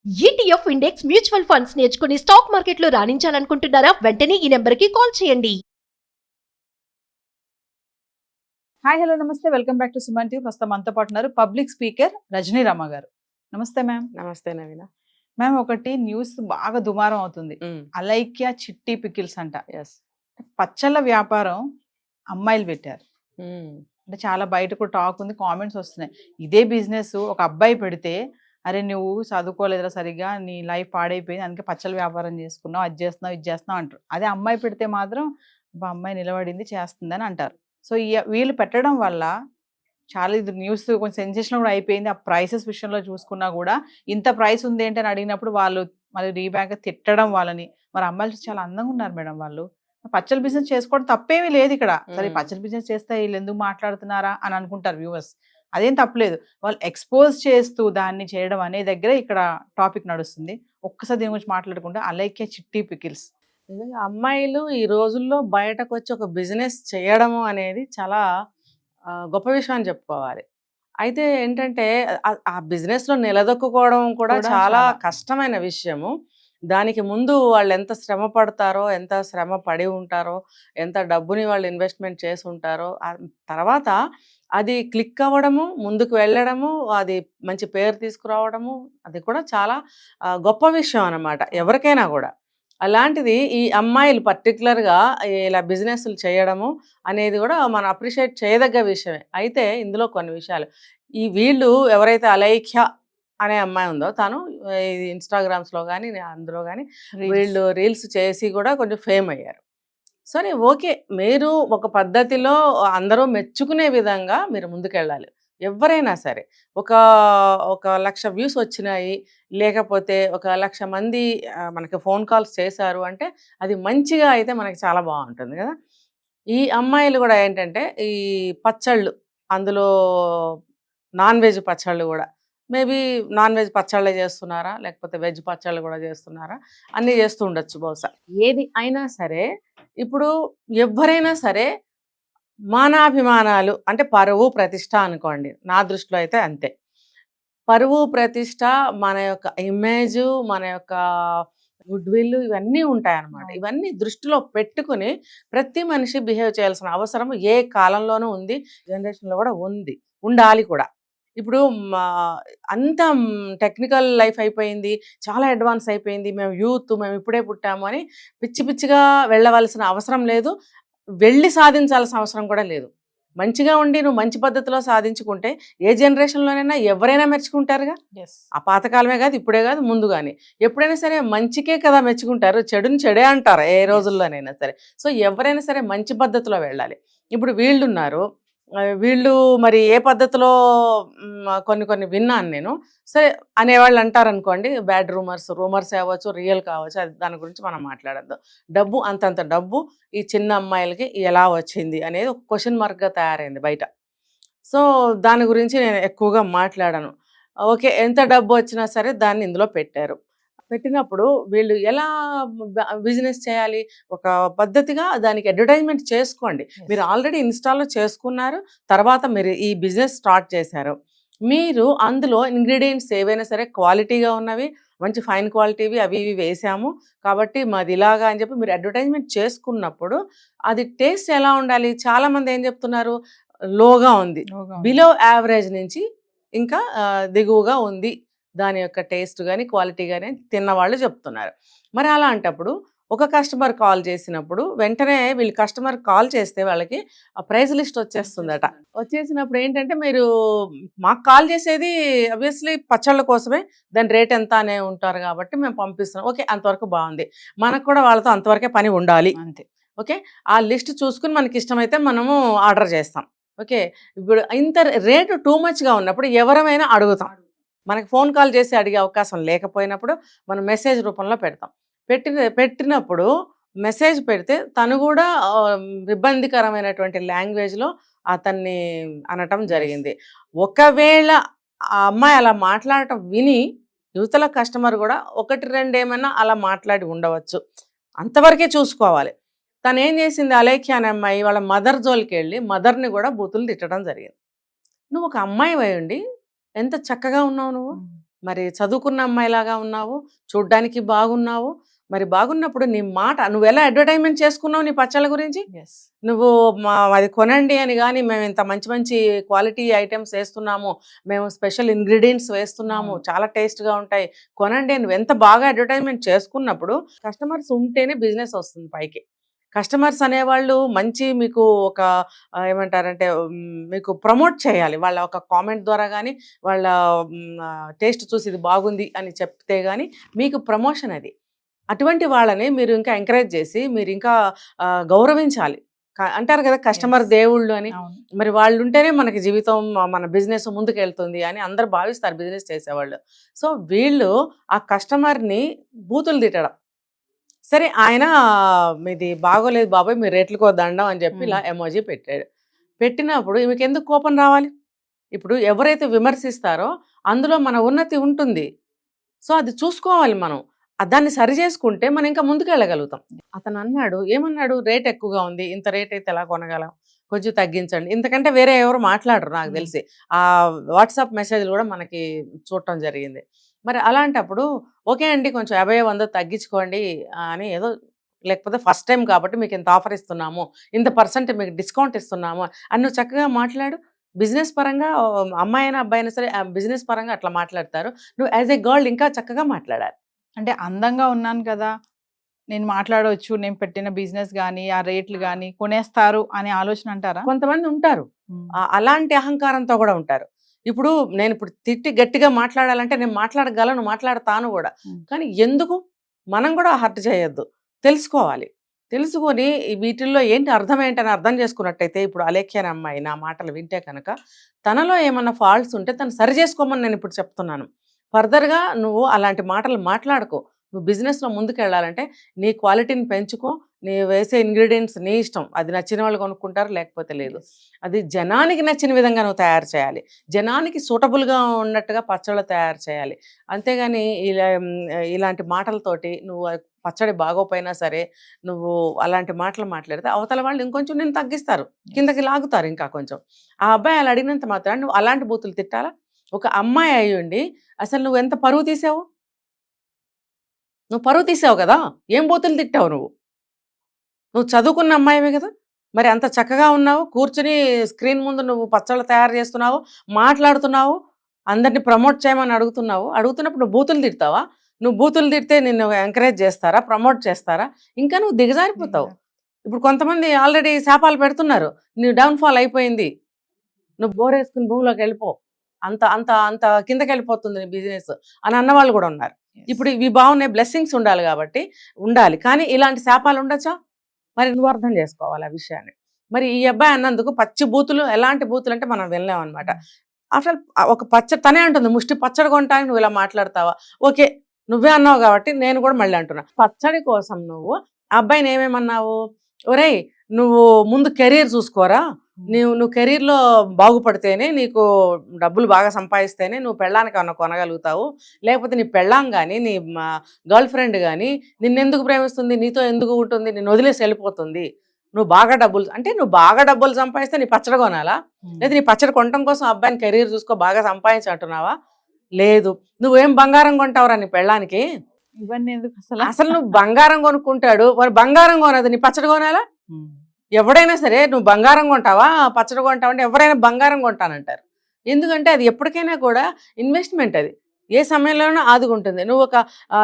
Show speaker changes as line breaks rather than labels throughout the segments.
ETF index mutual funds నేర్చుకుని stock మార్కెట్లో రాణించాలనుకుంటున్నారా? వెంటనే ఈ నెంబర్కి కాల్ చేయండి.
హాయ్ హలో నమస్తే welcome back to Suman TV. ప్రస్తుతం మనతో పాటు ఉన్నారు పబ్లిక్ స్పీకర్ రజనీ రామ గారు. నమస్తే మ్యామ్.
నమస్తే నవీన.
మ్యామ్, ఒకటి న్యూస్ బాగా దుమారం అవుతుంది. అలైక్య చిట్టి పికిల్స్ అంట.
ఎస్.
పచ్చళ్ళ వ్యాపారం అమ్మాయిలు పెట్టారు. అంటే చాలా బయట కూడా టాక్ ఉంది, కామెంట్స్ వస్తున్నాయి. ఇదే బిజినెస్ ఒక అబ్బాయి పెడితే, అరే నువ్వు చదువుకోలేదురా సరిగా, నీ లైఫ్ పాడైపోయింది, అందుకే పచ్చళ్ళ వ్యాపారం చేసుకున్నావు, అది చేస్తున్నావు ఇది చేస్తున్నావు అంటారు. అదే అమ్మాయి పెడితే మాత్రం అమ్మాయి నిలబడింది చేస్తుందని అంటారు. సో వీళ్ళు పెట్టడం వల్ల చాలా ఇది న్యూస్ కొంచెం సెన్సేషన్ కూడా అయిపోయింది. ఆ ప్రైసెస్ విషయంలో చూసుకున్నా కూడా ఇంత ప్రైస్ ఉంది ఏంటి అని అడిగినప్పుడు వాళ్ళు మళ్ళీ రీబ్యాక్ తిట్టడం వాళ్ళని. మరి అమ్మాయిలు చాలా అందంగా ఉన్నారు మేడం. వాళ్ళు పచ్చళ్ళ బిజినెస్ చేసుకోవడం తప్పేమీ లేదు ఇక్కడ. సరే పచ్చళ్ళ బిజినెస్ చేస్తే వీళ్ళు ఎందుకు మాట్లాడుతున్నారా అని అనుకుంటారు వ్యూవర్స్. అదేం తప్పలేదు. వాళ్ళు ఎక్స్పోజ్ చేస్తూ దాన్ని చేయడం అనే దగ్గర ఇక్కడ టాపిక్ నడుస్తుంది. ఒక్కసారి దీని గురించి మాట్లాడుకుంటే అలైక్య చిట్టి పికిల్స్.
నిజంగా అమ్మాయిలు ఈ రోజుల్లో బయటకు వచ్చి ఒక బిజినెస్ చేయడము అనేది చాలా గొప్ప విషయం అని చెప్పుకోవాలి. అయితే ఏంటంటే ఆ బిజినెస్లో నిలదొక్కుకోవడం కూడా చాలా కష్టమైన విషయము. దానికి ముందు వాళ్ళు ఎంత శ్రమ పడతారో, ఎంత శ్రమ పడి ఉంటారో, ఎంత డబ్బుని వాళ్ళు ఇన్వెస్ట్మెంట్ చేసి ఉంటారో, తర్వాత అది క్లిక్ అవ్వడము, ముందుకు వెళ్ళడము, అది మంచి పేరు తీసుకురావడము, అది కూడా చాలా గొప్ప విషయం అన్నమాట ఎవరికైనా కూడా. అలాంటిది ఈ అమ్మాయిలు పర్టికులర్గా ఇలా బిజినెస్లు చేయడము అనేది కూడా మనం అప్రిషియేట్ చేయదగ్గ విషయమే. అయితే ఇందులో కొన్ని విషయాలు, ఈ వీళ్ళు ఎవరైతే అలైఖ్య అనే అమ్మాయి ఉందో తను ఇన్స్టాగ్రామ్స్లో కానీ అందులో కానీ వీళ్ళు రీల్స్ చేసి కూడా కొంచెం ఫేమ్ అయ్యారు. సరే ఓకే, మీరు ఒక పద్ధతిలో అందరూ మెచ్చుకునే విధంగా మీరు ముందుకెళ్ళాలి. ఎవరైనా సరే ఒక 1,00,000 వ్యూస్ వచ్చినాయి, లేకపోతే 1,00,000 మంది మనకి ఫోన్ కాల్స్ చేశారు అంటే అది మంచిగా అయితే మనకి చాలా బాగుంటుంది కదా. ఈ అమ్మాయిలు కూడా ఏంటంటే ఈ పచ్చళ్ళు, అందులో నాన్ వెజ్ పచ్చళ్ళు కూడా, మేబీ నాన్ వెజ్ పచ్చళ్ళే చేస్తున్నారా లేకపోతే వెజ్ పచ్చళ్ళు కూడా చేస్తున్నారా, అన్నీ చేస్తూ ఉండొచ్చు బహుశా. ఏది అయినా సరే ఇప్పుడు ఎవరైనా సరే మానాభిమానాలు అంటే పరువు ప్రతిష్ట అనుకోండి, నా దృష్టిలో అయితే అంతే. పరువు ప్రతిష్ట, మన యొక్క ఇమేజ్, మన యొక్క గుడ్ విల్, ఇవన్నీ ఉంటాయన్నమాట. ఇవన్నీ దృష్టిలో పెట్టుకుని ప్రతి మనిషి బిహేవ్ చేయాల్సిన అవసరం ఏ కాలంలోనూ ఉంది, జనరేషన్లో కూడా ఉంది, ఉండాలి కూడా. ఇప్పుడు అంత టెక్నికల్ లైఫ్ అయిపోయింది, చాలా అడ్వాన్స్ అయిపోయింది, మేము యూత్, మేము ఇప్పుడే పుట్టాము అని పిచ్చి పిచ్చిగా వెళ్ళవలసిన అవసరం లేదు, వెళ్ళి సాధించాల్సిన అవసరం కూడా లేదు. మంచిగా ఉండి నువ్వు మంచి పద్ధతిలో సాధించుకుంటే ఏ జనరేషన్లోనైనా ఎవరైనా మెచ్చుకుంటారుగా. ఆ పాతకాలమే కాదు, ఇప్పుడే కాదు, ముందు కానీ ఎప్పుడైనా సరే మంచికే కదా మెచ్చుకుంటారు, చెడుని చెడే అంటారు ఏ రోజుల్లోనైనా సరే. సో ఎవరైనా సరే మంచి పద్ధతిలో వెళ్ళాలి. ఇప్పుడు వీళ్ళు ఉన్నారు, వీళ్ళు మరి ఏ పద్ధతిలో కొన్ని విన్నాను నేను. సరే అనేవాళ్ళు అంటారు అనుకోండి, బ్యాడ్ రూమర్స్ అవ్వచ్చు, రియల్ కావచ్చు, అది దాని గురించి మనం మాట్లాడద్దు. డబ్బు, అంతంత డబ్బు ఈ చిన్న అమ్మాయిలకి ఎలా వచ్చింది అనేది ఒక క్వశ్చన్ మార్క్గా తయారైంది బయట. సో దాని గురించి నేను ఎక్కువగా మాట్లాడాను. ఓకే, ఎంత డబ్బు వచ్చినా సరే దాన్ని ఇందులో పెట్టారు. పెట్టినప్పుడు వీళ్ళు ఎలా బిజినెస్ చేయాలి, ఒక పద్ధతిగా దానికి అడ్వర్టైజ్మెంట్ చేసుకోండి. మీరు ఆల్రెడీ ఇన్స్టాల్లో చేసుకున్నారు, తర్వాత మీరు ఈ బిజినెస్ స్టార్ట్ చేశారు. మీరు అందులో ఇంగ్రీడియంట్స్ ఏవైనా సరే క్వాలిటీగా ఉన్నవి, మంచి ఫైన్ క్వాలిటీవి అవి ఇవి వేసాము కాబట్టి మాది ఇలాగా అని చెప్పి మీరు అడ్వర్టైజ్మెంట్ చేసుకున్నప్పుడు అది టేస్ట్ ఎలా ఉండాలి. చాలామంది ఏం చెప్తున్నారు, లోగా ఉంది, బిలో యావరేజ్ నుంచి ఇంకా దిగువగా ఉంది దాని యొక్క టేస్ట్ కానీ క్వాలిటీ కానీ తిన్నవాళ్ళు చెప్తున్నారు. మరి అలా అంటప్పుడు ఒక కస్టమర్ కాల్ చేసినప్పుడు వెంటనే వీళ్ళు కస్టమర్ కాల్ చేస్తే వాళ్ళకి ఆ ప్రైస్ లిస్ట్ వచ్చేస్తుందట. వచ్చేసినప్పుడు ఏంటంటే, మీరు మాకు కాల్ చేసేది ఆబ్వియస్లీ పచ్చళ్ళ కోసమే, దాని రేట్ ఎంత అనే ఉంటారు కాబట్టి మేము పంపిస్తున్నాం. ఓకే, అంతవరకు బాగుంది, మనకు కూడా వాళ్ళతో అంతవరకే పని ఉండాలి అంతే. ఓకే, ఆ లిస్ట్ చూసుకుని మనకి ఇష్టమైతే మనము ఆర్డర్ చేస్తాం. ఓకే, ఇప్పుడు ఇంత రేటు టూ మచ్గా ఉన్నప్పుడు ఎవరమైనా అడుగుతాం. మనకి ఫోన్ కాల్ చేసి అడిగే అవకాశం లేకపోయినప్పుడు మనం మెసేజ్ రూపంలో పెడతాం. పెట్టినప్పుడు మెసేజ్ పెడితే తను కూడా ఇబ్బందికరమైనటువంటి లాంగ్వేజ్లో అతన్ని అనటం జరిగింది. ఒకవేళ ఆ అమ్మాయి అలా మాట్లాడటం విని యువతల కస్టమర్ కూడా 1-2 ఏమైనా అలా మాట్లాడి ఉండవచ్చు, అంతవరకే చూసుకోవాలి. తను ఏం చేసింది, అలేఖ్య అనే అమ్మాయి వాళ్ళ మదర్ జోలికి వెళ్ళి మదర్ని కూడా బూతులు తిట్టడం జరిగింది. నువ్వు ఒక అమ్మాయి అయ్యుండి ఎంత చక్కగా ఉన్నావు, నువ్వు మరి చదువుకున్న అమ్మాయిలాగా ఉన్నావు, చూడ్డానికి బాగున్నావు. మరి బాగున్నప్పుడు నీ మాట నువ్వెలా అడ్వర్టైజ్మెంట్ చేసుకున్నావు నీ పచ్చళ్ళ గురించి?
ఎస్.
నువ్వు అది కొనండి అని కానీ, మేము ఇంత మంచి మంచి క్వాలిటీ ఐటమ్స్ వేస్తున్నాము, మేము స్పెషల్ ఇంగ్రీడియంట్స్ వేస్తున్నాము, చాలా టేస్ట్గా ఉంటాయి, కొనండి అని ఎంత బాగా అడ్వర్టైజ్మెంట్ చేసుకున్నప్పుడు కస్టమర్స్ ఉంటేనే బిజినెస్ వస్తుంది పైకి. కస్టమర్స్ అనేవాళ్ళు మంచి మీకు ఒక ఏమంటారంటే మీకు ప్రమోట్ చేయాలి. వాళ్ళ ఒక కామెంట్ ద్వారా కానీ, వాళ్ళ టేస్ట్ చూసి ఇది బాగుంది అని చెప్తే కానీ మీకు ప్రమోషన్ అది. అటువంటి వాళ్ళని మీరు ఇంకా ఎంకరేజ్ చేసి మీరు ఇంకా గౌరవించాలి. అంటారు కదా కస్టమర్
Yes.
దేవుళ్ళు అని.
అవును.
మరి వాళ్ళు ఉంటేనే మనకి జీవితం మన బిజినెస్ ముందుకు వెళ్తుంది అని అందరు భావిస్తారు బిజినెస్ చేసేవాళ్ళు. సో వీళ్ళు ఆ కస్టమర్ని బూతులు తిట్టడం. సరే ఆయన మీది బాగోలేదు బాబాయ్, మీరు రేట్లకో దండం అని చెప్పి ఇలా ఎమోజీ పెట్టాడు. పెట్టినప్పుడు ఈమెకి ఎందుకు కోపం రావాలి? ఇప్పుడు ఎవరైతే విమర్శిస్తారో అందులో మన ఉన్నతి ఉంటుంది. సో అది చూసుకోవాలి మనం. దాన్ని సరి చేసుకుంటే మనం ఇంకా ముందుకు వెళ్ళగలుగుతాం. అతను అన్నాడు, ఏమన్నాడు, రేట్ ఎక్కువగా ఉంది, ఇంత రేట్ అయితే ఎలా కొనగలం, కొంచెం తగ్గించండి. ఇంతకంటే వేరే ఎవరు మాట్లాడరు నాకు తెలిసి. ఆ వాట్సాప్ మెసేజ్లు కూడా మనకి చూడటం జరిగింది. మరి అలాంటప్పుడు ఓకే అండి, కొంచెం 50-100 తగ్గించుకోండి అని ఏదో, లేకపోతే ఫస్ట్ టైం కాబట్టి మీకు ఇంత ఆఫర్ ఇస్తున్నాము, ఇంత % మీకు డిస్కౌంట్ ఇస్తున్నాము అని నువ్వు చక్కగా మాట్లాడు. బిజినెస్ పరంగా అమ్మాయి అయినా అబ్బాయి అయినా సరే బిజినెస్ పరంగా అట్లా మాట్లాడతారు. నువ్వు యాజ్ ఏ గర్ల్ ఇంకా చక్కగా మాట్లాడాలి.
అంటే అందంగా ఉన్నాను కదా, నేను మాట్లాడవచ్చు, నేను పెట్టిన బిజినెస్ కానీ ఆ రేట్లు కానీ కొనేస్తారు అనే ఆలోచన అంటారా?
కొంతమంది ఉంటారు అలాంటి అహంకారంతో కూడా ఉంటారు. ఇప్పుడు నేను తిట్టి గట్టిగా మాట్లాడాలంటే నేను మాట్లాడగలను, మాట్లాడతాను కూడా. కానీ ఎందుకు మనం కూడా హర్ట్ చేయొద్దు, తెలుసుకోవాలి. తెలుసుకొని వీటిల్లో ఏంటి అర్థం ఏంటని అర్థం చేసుకున్నట్టయితే, ఇప్పుడు అలేఖ్య అనే అమ్మాయి నా మాటలు వింటే కనుక తనలో ఏమన్నా ఫాల్ట్స్ ఉంటే తను సరి చేసుకోమని నేను ఇప్పుడు చెప్తున్నాను. ఫర్దర్గా నువ్వు అలాంటి మాటలు మాట్లాడుకో. నువ్వు బిజినెస్లో ముందుకు వెళ్ళాలంటే నీ క్వాలిటీని పెంచుకో. నీ వేసే ఇంగ్రీడియంట్స్ నీ ఇష్టం, అది నచ్చిన వాళ్ళు కొనుక్కుంటారు, లేకపోతే లేదు. అది జనానికి నచ్చిన విధంగా నువ్వు తయారు చేయాలి, జనానికి సూటబుల్గా ఉన్నట్టుగా పచ్చళ్ళు తయారు చేయాలి. అంతేగాని ఇలాంటి మాటలతోటి నువ్వు పచ్చడి బాగోపోయినా సరే నువ్వు అలాంటి మాటలు మాట్లాడితే అవతల వాళ్ళు ఇంకొంచెం నేను తగ్గిస్తారు, కిందకి లాగుతారు ఇంకా కొంచెం. ఆ అబ్బాయి అలా అడిగినంత మాత్రం నువ్వు అలాంటి బూతులు తిట్టాలా? ఒక అమ్మాయి అయ్యుండి అసలు నువ్వు ఎంత పరువు తీసావు, నువ్వు పరువు తీసావు కదా, ఏం బూతులు తిట్టావు నువ్వు? నువ్వు చదువుకున్న అమ్మాయివే కదా, మరి అంత చక్కగా ఉన్నావు, కూర్చుని స్క్రీన్ ముందు నువ్వు పచ్చళ్ళు తయారు చేస్తున్నావు, మాట్లాడుతున్నావు, అందరిని ప్రమోట్ చేయమని అడుగుతున్నప్పుడు నువ్వు బూతులు తిడతావా? నువ్వు బూతులు తిడితే నిన్ను ఎంకరేజ్ చేస్తారా, ప్రమోట్ చేస్తారా? ఇంకా నువ్వు దిగజారిపోతావు. ఇప్పుడు కొంతమంది ఆల్రెడీ శాపాలు పెడుతున్నారు, నువ్వు డౌన్ఫాల్ అయిపోయింది, నువ్వు బోరేసుకుని భూమిలోకి వెళ్ళిపో, అంత అంత అంత కిందకి వెళ్ళిపోతుంది నీ బిజినెస్ అని అన్నవాళ్ళు కూడా ఉన్నారు. ఇప్పుడు ఇవి బాగున్నాయి, బ్లెస్సింగ్స్ ఉండాలి కాబట్టి ఉండాలి, కానీ ఇలాంటి శాపాలు ఉండొచ్చా? మరి నువ్వు అర్థం చేసుకోవాలి ఆ విషయాన్ని. మరి ఈ అబ్బాయి అన్నందుకు పచ్చి బూతులు, ఎలాంటి బూతులు అంటే మనం వెళ్ళాం అనమాట. అసలు ఒక తనే అంటుంది, ముష్టి పచ్చడి కొంటానికి నువ్వు ఇలా మాట్లాడతావా? ఓకే, నువ్వే అన్నావు కాబట్టి నేను కూడా మళ్ళీ అంటున్నా, పచ్చడి కోసం నువ్వు అబ్బాయిని ఏమేమన్నావు? ఒరేయ్ నువ్వు ముందు కెరీర్ చూసుకోరా, నువ్వు కెరీర్లో బాగుపడితేనే, నీకు డబ్బులు బాగా సంపాదిస్తేనే నువ్వు పెళ్ళానికి ఏమన్నా కొనగలుగుతావు, లేకపోతే నీ పెళ్ళాం కానీ నీ గర్ల్ ఫ్రెండ్ కానీ నిన్నెందుకు ప్రేమిస్తుంది, నీతో ఎందుకు ఉంటుంది, నిన్ను వదిలేసి వెళ్ళిపోతుంది. నువ్వు బాగా డబ్బులు సంపాదిస్తే నీ పచ్చడి కొనాలా? లేదా నీ పచ్చడి కొనడం కోసం అబ్బాయిని కెరీర్ చూసుకో, బాగా సంపాదించి అంటున్నావా? లేదు. నువ్వేం బంగారం కొంటావురా నీ పెళ్ళానికి?
ఇవన్నీ ఎందుకు
అసలు నువ్వు బంగారం కొనుక్కుంటాడు, మరి బంగారం కొనదు, నీ పచ్చడి కొనాలా? ఎవడైనా సరే నువ్వు బంగారం కొంటావా, పచ్చడి కొంటావా అంటే ఎవరైనా బంగారం కొంటానంటారు. ఎందుకంటే అది ఎప్పటికైనా కూడా ఇన్వెస్ట్మెంట్, అది ఏ సమయంలోనూ ఆదుకుంటుంది. నువ్వు ఒక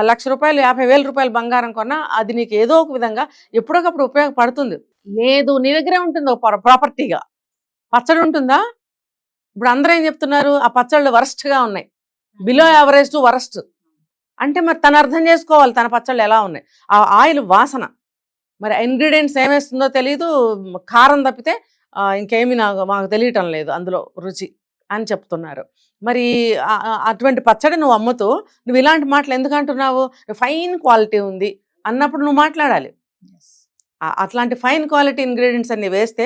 ₹1,00,000 ₹50,000 బంగారం కొన్నా అది నీకు ఏదో ఒక విధంగా ఎప్పటికప్పుడు ఉపయోగపడుతుంది. లేదు, నీ దగ్గరే ఉంటుంది ఒక ప్రాపర్టీగా. పచ్చడి ఉంటుందా? ఇప్పుడు అందరూ ఏం చెప్తున్నారు, ఆ పచ్చళ్ళు వరస్ట్గా ఉన్నాయి, బిలో యావరేజ్ టు వరస్ట్ అంటే మరి తను అర్థం చేసుకోవాలి తన పచ్చళ్ళు ఎలా ఉన్నాయి. ఆ ఆయిల్ వాసన, మరి ఇంగ్రీడియంట్స్ ఏమేస్తుందో తెలియదు, కారం తప్పితే ఇంకేమీ మాకు తెలియటం లేదు అందులో రుచి అని చెప్తున్నారు. మరి అటువంటి పచ్చడి నువ్వు అమ్ముతూ నువ్వు ఇలాంటి మాటలు ఎందుకు అంటున్నావు? ఫైన్ క్వాలిటీ ఉంది అన్నప్పుడు నువ్వు మాట్లాడాలి. అట్లాంటి ఫైన్ క్వాలిటీ ఇంగ్రీడియంట్స్ అన్ని వేస్తే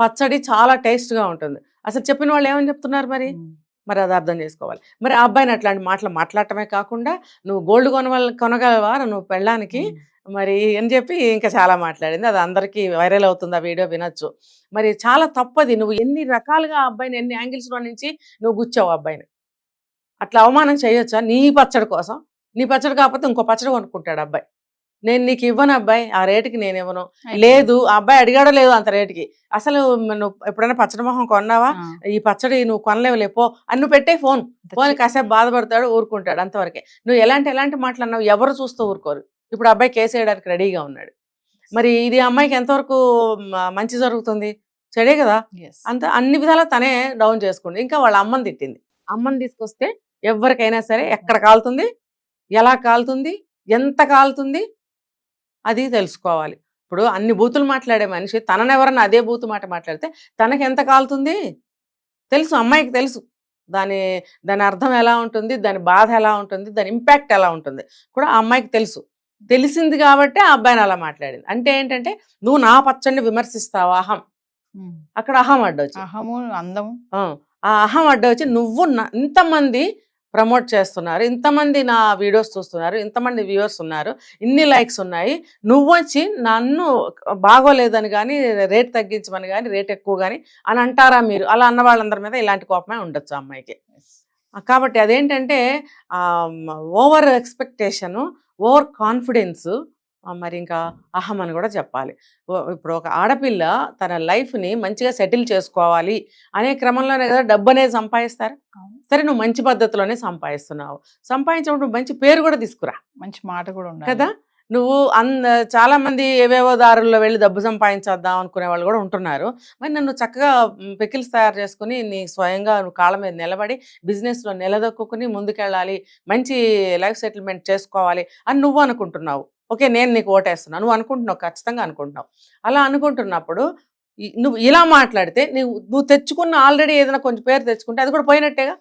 పచ్చడి చాలా టేస్ట్గా ఉంటుంది. అసలు చెప్పిన వాళ్ళు ఏమని చెప్తున్నారు మరి అది అర్థం చేసుకోవాలి. మరి ఆ అబ్బాయిని అట్లాంటి మాటలు మాట్లాడటమే కాకుండా నువ్వు గోల్డ్ కొనగలవా నువ్వు పెళ్ళానికి మరి అని చెప్పి ఇంకా చాలా మాట్లాడింది. అది అందరికీ వైరల్ అవుతుంది, ఆ వీడియో వినొచ్చు. మరి చాలా తప్పది. నువ్వు ఎన్ని రకాలుగా ఆ అబ్బాయిని ఎన్ని యాంగిల్స్లో నుంచి నువ్వు గుచ్చావు అబ్బాయిని. అట్లా అవమానం చేయొచ్చా? నీ పచ్చడి కోసం. నీ పచ్చడి కాకపోతే ఇంకో పచ్చడి కొనుక్కుంటాడు అబ్బాయి. నేను నీకు ఇవ్వను అబ్బాయి, ఆ రేటుకి నేను ఇవ్వను. లేదు, ఆ అబ్బాయి అడిగాడో లేదు అంత రేటుకి. అసలు నువ్వు ఎప్పుడైనా పచ్చడి మొహం కొన్నావా? ఈ పచ్చడి నువ్వు కొనలేవులే పో అని నువ్వు పెట్టే ఫోన్ కాసేపు బాధపడతాడు, ఊరుకుంటాడు, అంతవరకే. నువ్వు ఎలాంటి మాటలు అన్నావు, ఎవరు చూస్తూ ఊరుకోరు. ఇప్పుడు అబ్బాయి కేసు వేయడానికి రెడీగా ఉన్నాడు. మరి ఇది అమ్మాయికి ఎంతవరకు మంచి జరుగుతుంది? చెడే కదా. అంత అన్ని విధాలా తనే డౌన్ చేసుకుంది. ఇంకా వాళ్ళ అమ్మని తిట్టింది. అమ్మని తీసుకొస్తే ఎవరికైనా సరే ఎక్కడ కాలుతుంది, ఎలా కాలుతుంది, ఎంత కాలుతుంది అది తెలుసుకోవాలి. ఇప్పుడు అన్ని బూతులు మాట్లాడే మనిషి తననెవరన్నా అదే బూతు మాట మాట్లాడితే తనకి ఎంత కాలుతుంది తెలుసు, అమ్మాయికి తెలుసు. దాని అర్థం ఎలా ఉంటుంది, దాని బాధ ఎలా ఉంటుంది, దాని ఇంపాక్ట్ ఎలా ఉంటుంది కూడా ఆ అమ్మాయికి తెలుసు. తెలిసింది కాబట్టి ఆ అబ్బాయిని అలా మాట్లాడింది. అంటే ఏంటంటే నువ్వు నా పచ్చడిని విమర్శిస్తావు, అహం. అక్కడ అహం అడ్డొచ్చు,
అహము అందము.
ఆ అహం అడ్డొచ్చి నువ్వు ఇంతమంది ప్రమోట్ చేస్తున్నారు, ఇంతమంది నా వీడియోస్ చూస్తున్నారు, ఇంతమంది వ్యూవర్స్ ఉన్నారు, ఇన్ని లైక్స్ ఉన్నాయి, నువ్వు వచ్చి నన్ను బాగోలేదని కానీ రేట్ తగ్గించమని కానీ రేట్ ఎక్కువ కానీ అని అంటారా మీరు? అలా అన్న వాళ్ళందరి మీద ఇలాంటి కోపమే ఉండొచ్చు అమ్మాయికి. కాబట్టి అదేంటంటే ఓవర్ ఎక్స్పెక్టేషను, ఓవర్ కాన్ఫిడెన్స్, మరి ఇంకా అహం అని కూడా చెప్పాలి. ఇప్పుడు ఒక ఆడపిల్ల తన లైఫ్ని మంచిగా సెటిల్ చేసుకోవాలి అనే క్రమంలోనే కదా డబ్బు అనేది సంపాదిస్తారు. సరే, నువ్వు మంచి పద్ధతిలోనే సంపాదిస్తున్నావు, సంపాదించినప్పుడు మంచి పేరు కూడా తీసుకురా,
మంచి మాట కూడా ఉండాలి
కదా. నువ్వు చాలా మంది ఏవేవో దారుల్లో వెళ్ళి డబ్బు సంపాదించేద్దాం అనుకునే వాళ్ళు కూడా ఉంటున్నారు. మరి నన్ను చక్కగా పికిల్స్ తయారు చేసుకుని నీ స్వయంగా నువ్వు కాళ్ళ మీద నిలబడి బిజినెస్లో నిలదొక్కుని ముందుకెళ్ళాలి, మంచి లైఫ్ సెటిల్మెంట్ చేసుకోవాలి అని నువ్వు అనుకుంటున్నావు. ఓకే, నేను నీకు ఓటేస్తున్నాను, నువ్వు అనుకుంటున్నావు, ఖచ్చితంగా అనుకుంటున్నావు. అలా అనుకుంటున్నప్పుడు నువ్వు ఇలా మాట్లాడితే నువ్వు తెచ్చుకున్న ఆల్రెడీ ఏదైనా కొంచెం పేరు తెచ్చుకుంటే అది కూడా పోయినట్టేగా.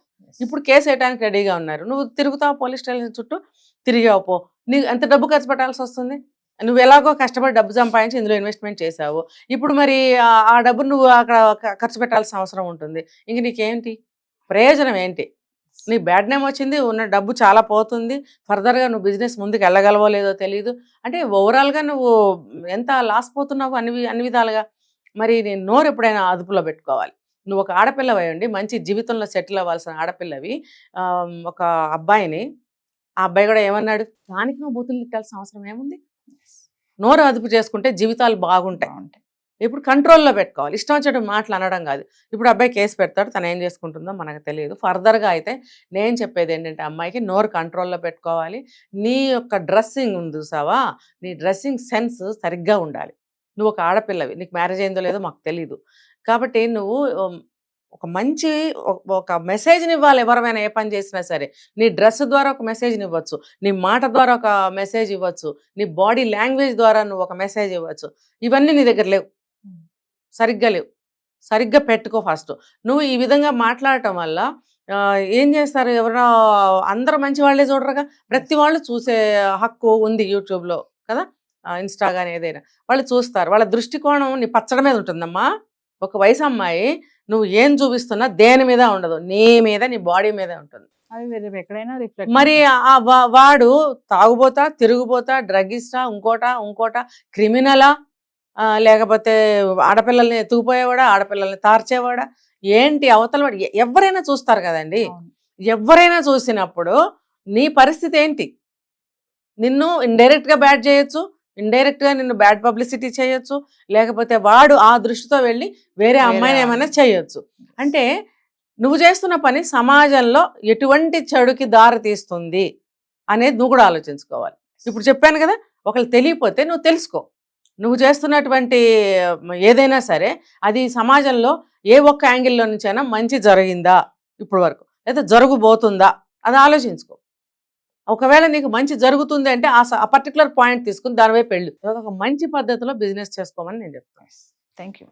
ఇప్పుడు కేసు వేయడానికి రెడీగా ఉన్నారు, నువ్వు తిరుగుతావు పోలీస్ స్టేషన్ చుట్టూ, తిరిగావు పో, నీకు ఎంత డబ్బు ఖర్చు పెట్టాల్సి వస్తుంది? నువ్వు ఎలాగో కష్టపడి డబ్బు సంపాదించి ఇందులో ఇన్వెస్ట్మెంట్ చేసావు, ఇప్పుడు మరి ఆ డబ్బు నువ్వు అక్కడ ఖర్చు పెట్టాల్సిన అవసరం ఉంటుంది. ఇంక నీకేంటి ప్రయోజనం ఏంటి? నీ బ్యాడ్ నేమ్ వచ్చింది, ఉన్న డబ్బు చాలా పోతుంది, ఫర్దర్గా నువ్వు బిజినెస్ ముందుకు వెళ్ళగలవో లేదో తెలియదు. అంటే ఓవరాల్గా నువ్వు ఎంత లాస్ పోతున్నావు అన్ని విధాలుగా. మరి నేను నోరు ఎప్పుడైనా అదుపులో పెట్టుకోవాలి. నువ్వు ఒక ఆడపిల్లవి అయ్యండి, మంచి జీవితంలో సెటిల్ అవ్వాల్సిన ఆడపిల్లవి, ఒక అబ్బాయిని, ఆ అబ్బాయి కూడా ఏమన్నాడు, దానికి నువ్వు బూతులు తిట్టాల్సిన అవసరం ఏముంది? నోరు అదుపు చేసుకుంటే జీవితాలు బాగుంటాయి. ఇప్పుడు కంట్రోల్లో పెట్టుకోవాలి, ఇష్టం వచ్చేట మాటలు అనడం కాదు. ఇప్పుడు అబ్బాయి కేసు పెడతాడు, తను ఏం చేసుకుంటుందో మనకు తెలియదు. ఫర్దర్గా అయితే నేను చెప్పేది ఏంటంటే అమ్మాయికి నోరు కంట్రోల్లో పెట్టుకోవాలి. నీ యొక్క డ్రెస్సింగ్ ఉంది చూసావా, నీ డ్రెస్సింగ్ సెన్స్ సరిగ్గా ఉండాలి. నువ్వు ఒక ఆడపిల్లవి, నీకు మ్యారేజ్ అయిందో లేదో మాకు తెలీదు. కాబట్టి నువ్వు ఒక మంచి ఒక మెసేజ్ని ఇవ్వాలి. ఎవరైనా ఏ పని చేసినా సరే నీ డ్రెస్ ద్వారా ఒక మెసేజ్ని ఇవ్వచ్చు, నీ మాట ద్వారా ఒక మెసేజ్ ఇవ్వచ్చు, నీ బాడీ లాంగ్వేజ్ ద్వారా నువ్వు ఒక మెసేజ్ ఇవ్వచ్చు. ఇవన్నీ నీ దగ్గర లేవు, సరిగ్గా లేవు. సరిగ్గా పెట్టుకో ఫస్ట్. నువ్వు ఈ విధంగా మాట్లాడటం వల్ల ఏం చేస్తారు, ఎవరైనా అందరూ మంచి వాళ్ళే చూడరుగా, ప్రతి వాళ్ళు చూసే హక్కు ఉంది యూట్యూబ్లో కదా, ఇన్స్టా కానీ ఏదైనా వాళ్ళు చూస్తారు. వాళ్ళ దృష్టికోణం నీ పచ్చడి మీద ఉంటుందమ్మా. ఒక వయసు అమ్మాయి నువ్వు ఏం చూపిస్తున్నా దేని మీద ఉండదు, నీ మీద, నీ బాడీ మీద ఉంటుంది. మరి వాడు తాగుబోతా, తిరుగుబోతా, డ్రగ్గిస్టా, ఇంకోట క్రిమినలా, లేకపోతే ఆడపిల్లల్ని ఎత్తుకుపోయేవాడా, ఆడపిల్లల్ని తార్చేవాడా, ఏంటి అవతల వాడు ఎవరైనా చూస్తారు కదండి. ఎవరైనా చూసినప్పుడు నీ పరిస్థితి ఏంటి? నిన్ను ఇండైరెక్ట్గా బ్యాడ్ చేయొచ్చు, ఇండైరెక్ట్గా నిన్ను బ్యాడ్ పబ్లిసిటీ చేయొచ్చు, లేకపోతే వాడు ఆ దృష్టితో వెళ్ళి వేరే అమ్మాయిని ఏమైనా చేయొచ్చు. అంటే నువ్వు చేస్తున్న పని సమాజంలో ఎటువంటి చెడుకి దారి తీస్తుంది అనేది నువ్వు కూడా ఆలోచించుకోవాలి. ఇప్పుడు చెప్పాను కదా, ఒకళ్ళు తెలియకపోతే నువ్వు తెలుసుకో. నువ్వు చేస్తున్నటువంటి ఏదైనా సరే అది సమాజంలో ఏ ఒక్క యాంగిల్లో నుంచైనా మంచి జరిగిందా ఇప్పుడు వరకు, లేదా జరగబోతుందా అది ఆలోచించుకో. ఒకవేళ నీకు మంచి జరుగుతుంది అంటే ఆ పర్టికులర్ పాయింట్ తీసుకుని దాని వైపు వెళ్ళు. ఒక మంచి పద్ధతిలో బిజినెస్ చేసుకోమని నేను చెప్తాను.
Thank you.